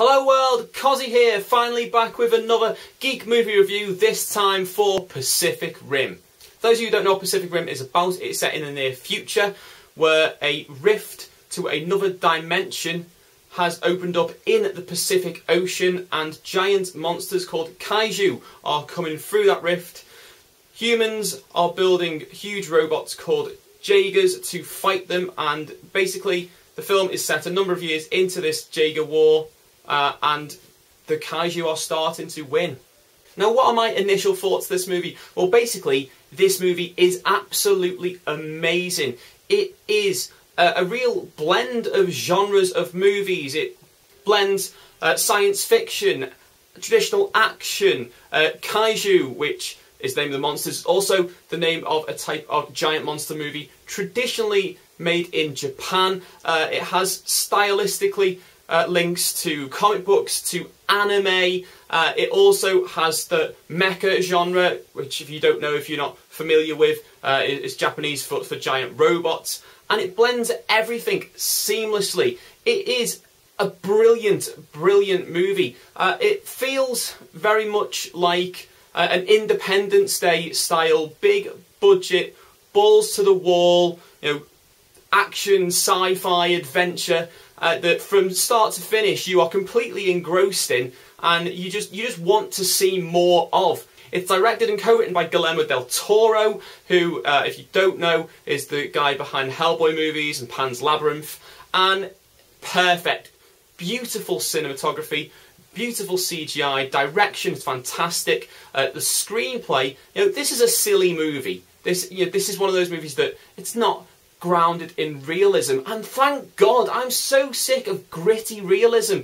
Hello world, Cossy here, finally back with another Geek Movie review, this time for Pacific Rim. For those of you who don't know what Pacific Rim is about, it's set in the near future where a rift to another dimension has opened up in the Pacific Ocean and giant monsters called kaiju are coming through that rift. Humans are building huge robots called Jaegers to fight them, and basically the film is set a number of years into this Jaeger war. And the kaiju are starting to win. Now, what are my initial thoughts of this movie? Well, basically, this movie is absolutely amazing. It is a real blend of genres of movies. It blends science fiction, traditional action, kaiju, which is the name of the monsters, also the name of a type of giant monster movie traditionally made in Japan. It has stylistically links to comic books, to anime. It also has the mecha genre, which if you don't know, if you're not familiar with, is Japanese for giant robots. And it blends everything seamlessly. It is a brilliant, brilliant movie. It feels very much like an Independence Day style, big budget, balls to the wall, action, sci-fi, adventure. That from start to finish you are completely engrossed in, and you just want to see more of. It's directed and co-written by Guillermo del Toro, who, if you don't know, is the guy behind Hellboy movies and Pan's Labyrinth. And perfect, beautiful cinematography, beautiful CGI, direction is fantastic. The screenplay, this is a silly movie. This is one of those movies that it's not grounded in realism, and thank God, I'm so sick of gritty realism.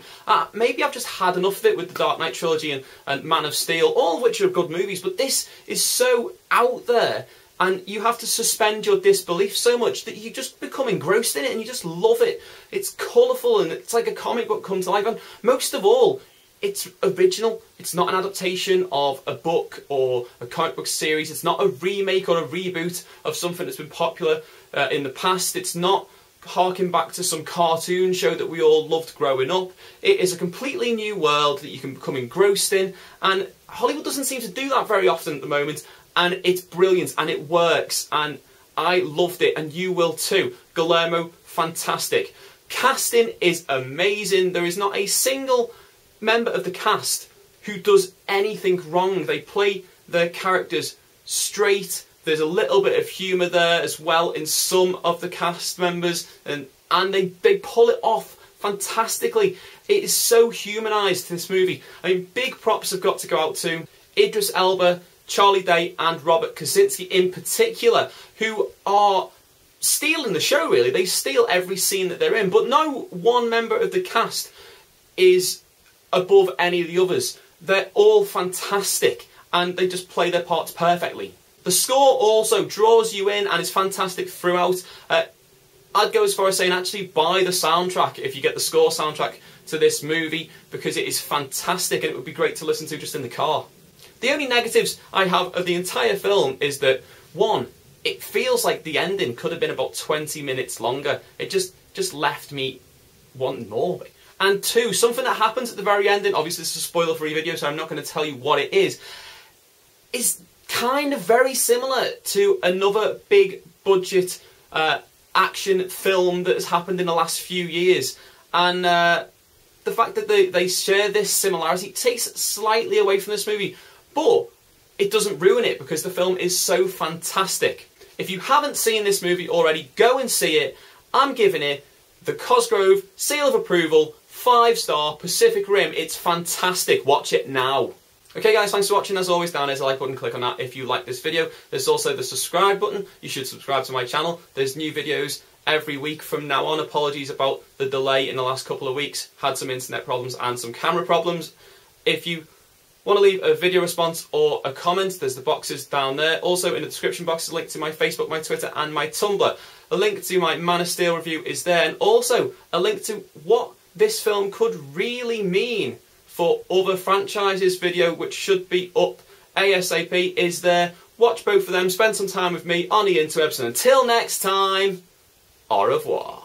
Maybe I've just had enough of it with the Dark Knight trilogy and Man of Steel, all of which are good movies, but this is so out there, and you have to suspend your disbelief so much that you just become engrossed in it and you just love it. It's colourful and it's like a comic book come to life, and most of all, it's original. It's not an adaptation of a book or a comic book series. It's not a remake or a reboot of something that's been popular in the past. It's not harking back to some cartoon show that we all loved growing up. It is a completely new world that you can become engrossed in, and Hollywood doesn't seem to do that very often at the moment, and it's brilliant and it works, and I loved it, and you will too. Guillermo, fantastic. Casting is amazing. There is not a single member of the cast who does anything wrong. They play their characters straight. There's a little bit of humour there as well in some of the cast members, and they pull it off fantastically. It is so humanised, this movie. I mean, big props have got to go out to Idris Elba, Charlie Day and Robert Kaczynski in particular, who are stealing the show, really. They steal every scene that they're in, but no one member of the cast is above any of the others. They're all fantastic and they just play their parts perfectly. The score also draws you in and is fantastic throughout. I'd go as far as saying actually buy the soundtrack if you get the score soundtrack to this movie, because it is fantastic and it would be great to listen to just in the car. The only negatives I have of the entire film is that, one, it feels like the ending could have been about 20 minutes longer. It just left me wanting more. And two, something that happens at the very end, and obviously this is a spoiler-free video, so I'm not going to tell you what it is kind of very similar to another big budget action film that has happened in the last few years. And the fact that they share this similarity takes it slightly away from this movie, but it doesn't ruin it because the film is so fantastic. If you haven't seen this movie already, go and see it. I'm giving it the Cosgrove seal of approval, 5-star, Pacific Rim. It's fantastic. Watch it now. Okay guys, thanks for watching. As always, down there's a like button, click on that if you like this video. There's also the subscribe button. You should subscribe to my channel. There's new videos every week from now on. Apologies about the delay in the last couple of weeks. Had some internet problems and some camera problems. If you want to leave a video response or a comment, there's the boxes down there. Also in the description box is a link to my Facebook, my Twitter and my Tumblr. A link to my Man of Steel review is there, and also a link to what this film could really mean for other franchises video, which should be up ASAP, is there. Watch both of them, spend some time with me on the interwebs, and until next time, au revoir.